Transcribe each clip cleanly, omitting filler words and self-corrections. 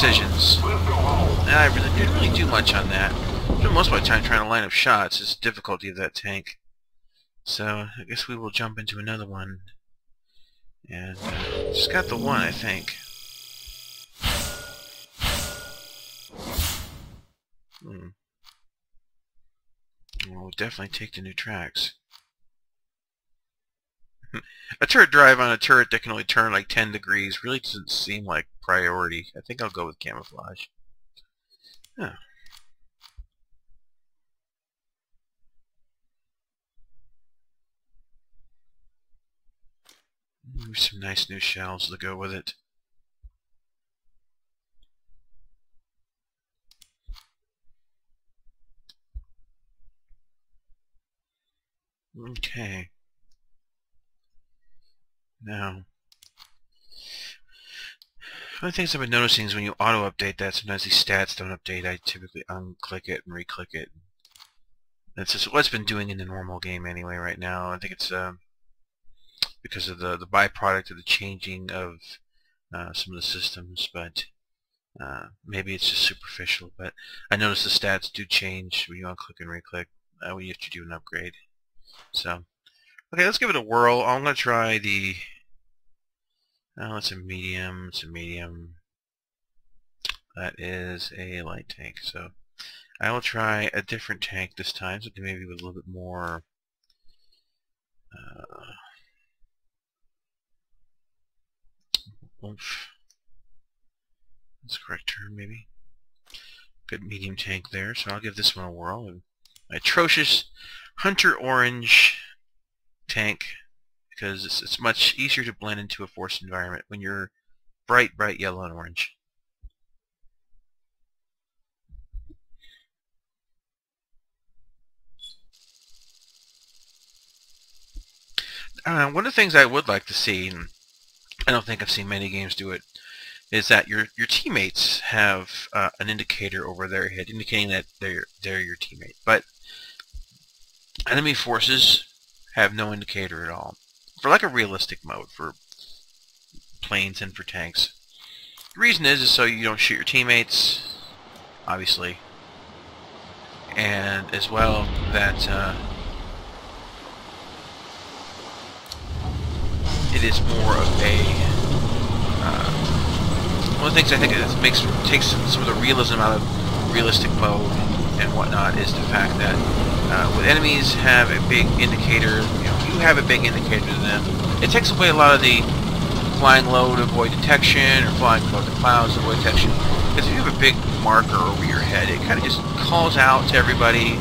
precisions. And I didn't really do much on that. Spent most of my time trying to line up shots. It's the difficulty of that tank. So I guess we will jump into another one. And just got the one, I think. Well, we'll definitely take the new tracks. A turret drive on a turret that can only turn like 10 degrees really doesn't seem like priority. I think I'll go with camouflage. Huh. Maybe some nice new shells to go with it. Okay. Now, one of the things I've been noticing is when you auto-update that, sometimes these stats don't update. I typically unclick it and re-click it. That's just what it's been doing in the normal game anyway right now. I think it's because of the byproduct of the changing of some of the systems, but maybe it's just superficial. But I notice the stats do change when you unclick and re-click when you have to do an upgrade. So, okay, let's give it a whirl. I'm going to try the... Oh, it's a medium. It's a medium. That is a light tank. So I will try a different tank this time, something maybe with a little bit more oomph. That's the correct term, maybe. Good medium tank there. So I'll give this one a whirl. An atrocious Hunter Orange tank, because it's much easier to blend into a forced environment when you're bright yellow and orange. One of the things I would like to see, and I don't think I've seen many games do it, is that your teammates have an indicator over their head indicating that they're your teammate, but enemy forces have no indicator at all. For like a realistic mode for planes and for tanks. The reason is so you don't shoot your teammates, obviously, and as well that it is more of a one of the things I think it takes some of the realism out of realistic mode and whatnot is the fact that when enemies have a big indicator, you have a big indicator to them. It takes away a lot of the flying low to avoid detection or flying above the clouds to avoid detection. Because if you have a big marker over your head, it kind of just calls out to everybody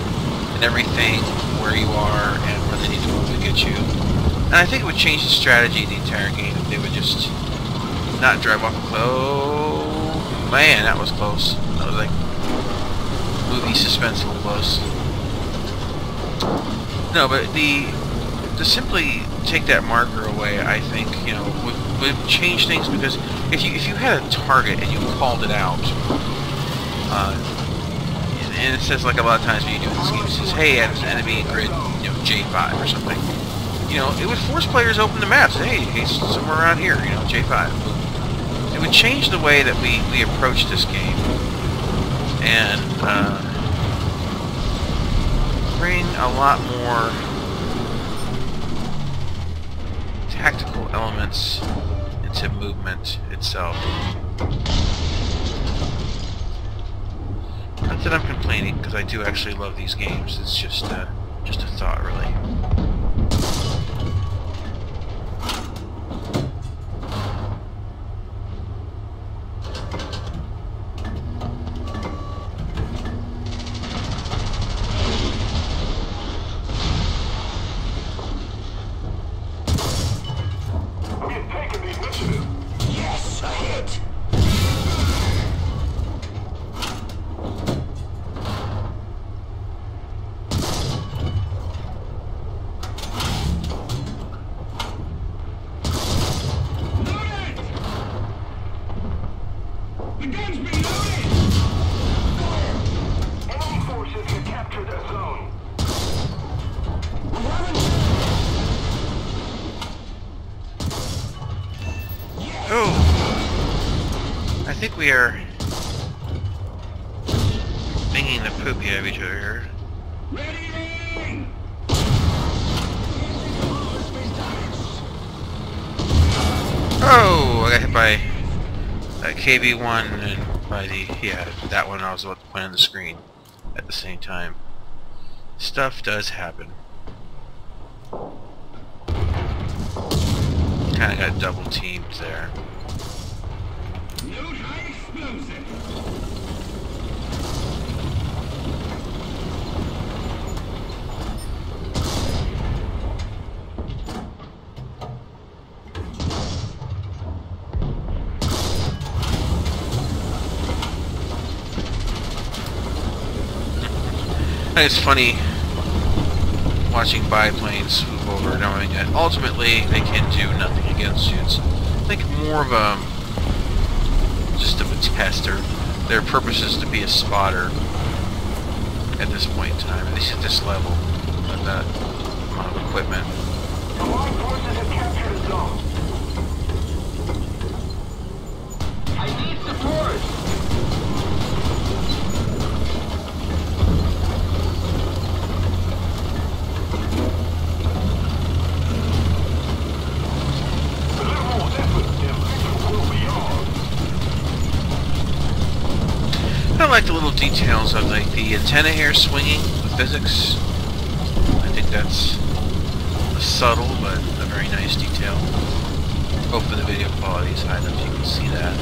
and everything where you are and where they need to move to get you. And I think it would change the strategy of the entire game if they would just not drive off a cliff. Oh man, that was close. That was like movie suspenseful close. No, but to simply take that marker away, I think would change things, because if you had a target and you called it out, and it says like a lot of times when you do this game, it says, "Hey, there's an enemy in grid, J5 or something." It would force players to open the map. Say, "Hey, he's somewhere around here, J5." It would change the way that we approach this game, and bring a lot more tactical elements into movement itself. Not that I'm complaining, because I do actually love these games. It's just a thought, really. I think we are stinging the poopy out of each other here. Oh, I got hit by that KV-1 and by the, yeah, that one I was about to point on the screen at the same time. Stuff does happen. Kinda got double teamed there. It's funny watching biplanes swoop over, knowing that ultimately they can do nothing against you. It's, I think, more of a just of a tester. Their purpose is to be a spotter at this point in time, at least at this level of that amount of equipment. Allied forces have captured a zone. I need support. I like the little details of like the antenna hair swinging, the physics. I think that's a subtle but a very nice detail. Hopefully the video quality is high enough so you can see that.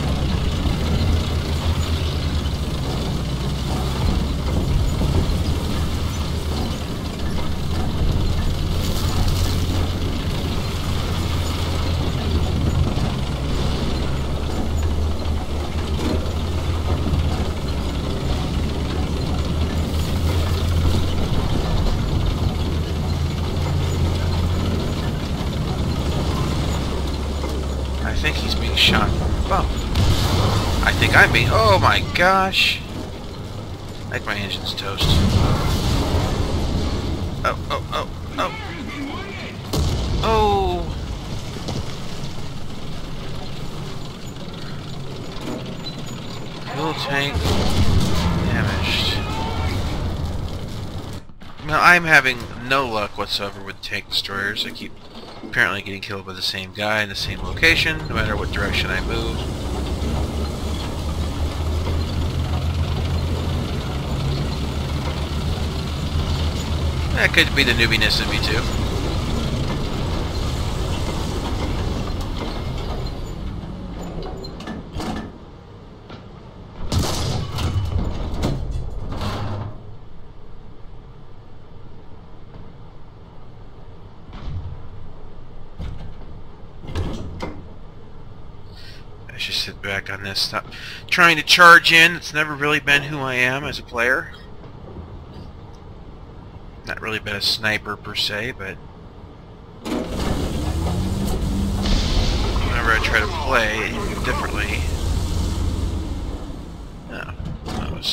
I think he's being shot from above. I think I'm being... Oh my gosh! I think my engine's toast. Oh, oh, oh, oh! Oh! Fuel tank damaged. Now I'm having no luck whatsoever with tank destroyers. I keep apparently getting killed by the same guy in the same location, no matter what direction I move. That could be the newbiness of me too. I should sit back on this. Stop trying to charge in. It's never really been who I am as a player. Not really been a sniper per se, but whenever I try to play differently, that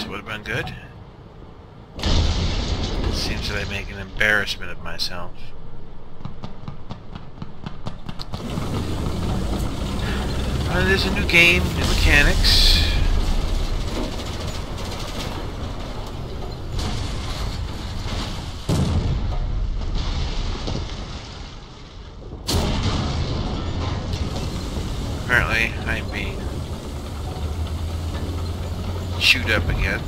would have been good. It seems that I make an embarrassment of myself. It is a new game, new mechanics. Apparently, I'm being chewed up again.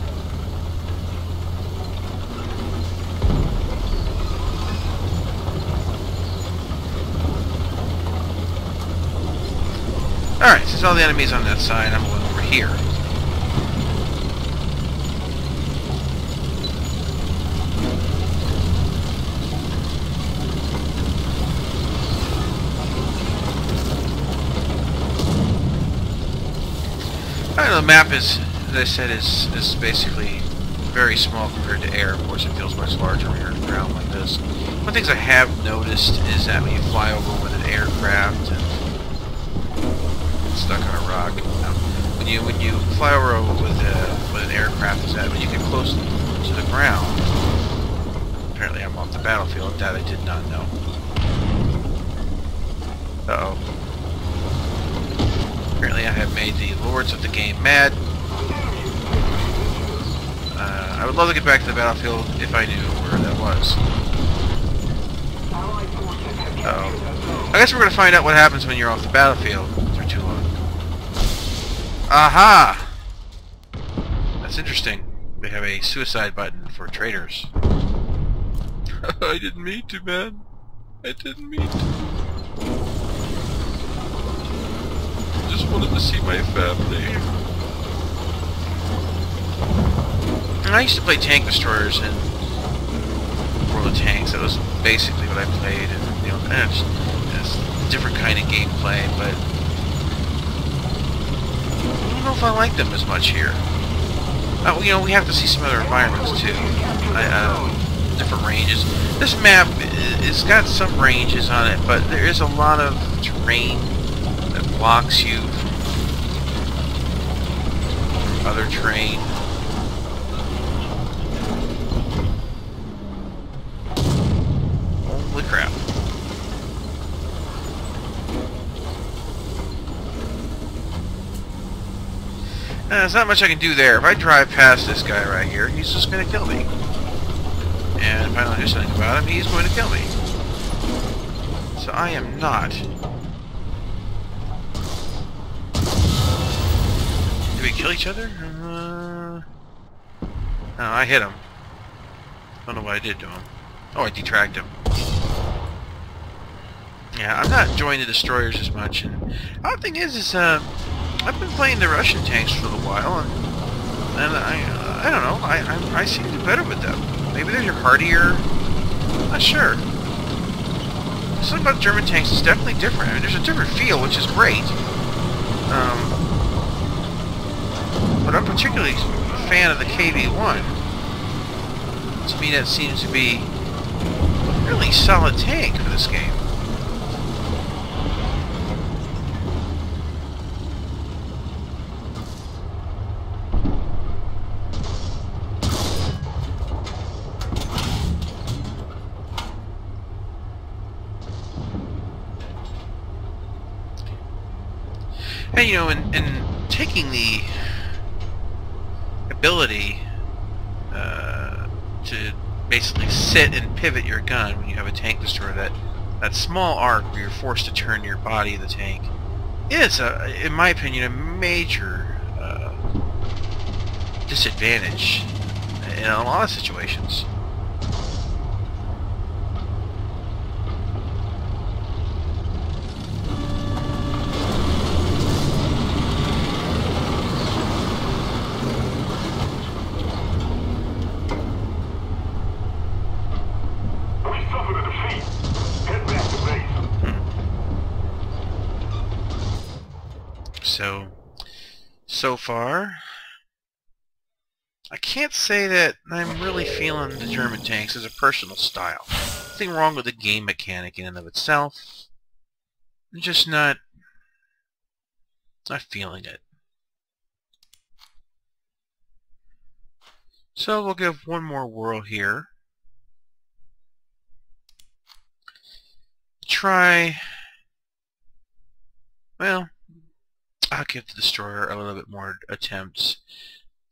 Alright, since all the enemies on that side, I'm going over here. I know the map is, as I said, is basically very small compared to air. Of course, it feels much larger when you're on the ground like this. One of the things I have noticed is that when you fly over with an aircraft and stuck on a rock, when you fly over with an aircraft, is that when you get close to the ground, apparently I'm off the battlefield. That I did not know. Uh-oh. Apparently I have made the lords of the game mad. I would love to get back to the battlefield if I knew where that was. Allied forces have captured a zone. I guess we're going to find out what happens when you're off the battlefield for too long. Aha! That's interesting. They have a suicide button for traitors. I didn't mean to, man. I didn't mean to. I just wanted to see my family. I used to play tank destroyers in World of Tanks. That was basically what I played, and you know, it's a different kind of gameplay. But I don't know if I like them as much here. You know, we have to see some other environments too. Different ranges. This map it's got some ranges on it, but there is a lot of terrain that blocks you from other terrain. Holy crap. There's not much I can do there. If I drive past this guy right here, he's just going to kill me. And if I don't do something about him, he's going to kill me. So I am not. Did we kill each other? No, I hit him. I don't know what I did to him. Oh, I detracked him. Yeah, I'm not enjoying the destroyers as much. And the other thing is I've been playing the Russian tanks for a while, and I don't know. I seem to do better with them. Maybe they're hardier. Not sure. Something about German tanks is definitely different. I mean, there's a different feel, which is great. But I'm particularly a fan of the KV-1. To me, that seems to be a really solid tank for this game. And you know, in taking the ability to basically sit and pivot your gun when you have a tank destroyer, that small arc where you're forced to turn your body in the tank, is, in my opinion, a major disadvantage in a lot of situations. So far, I can't say that I'm really feeling the German tanks as a personal style. Nothing wrong with the game mechanic in and of itself. I'm just not feeling it. So we'll give one more whirl here. Try, well, I'll give the destroyer a little bit more attempts.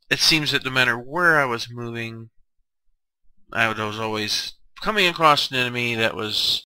It seems that no matter where I was moving, I was always coming across an enemy that was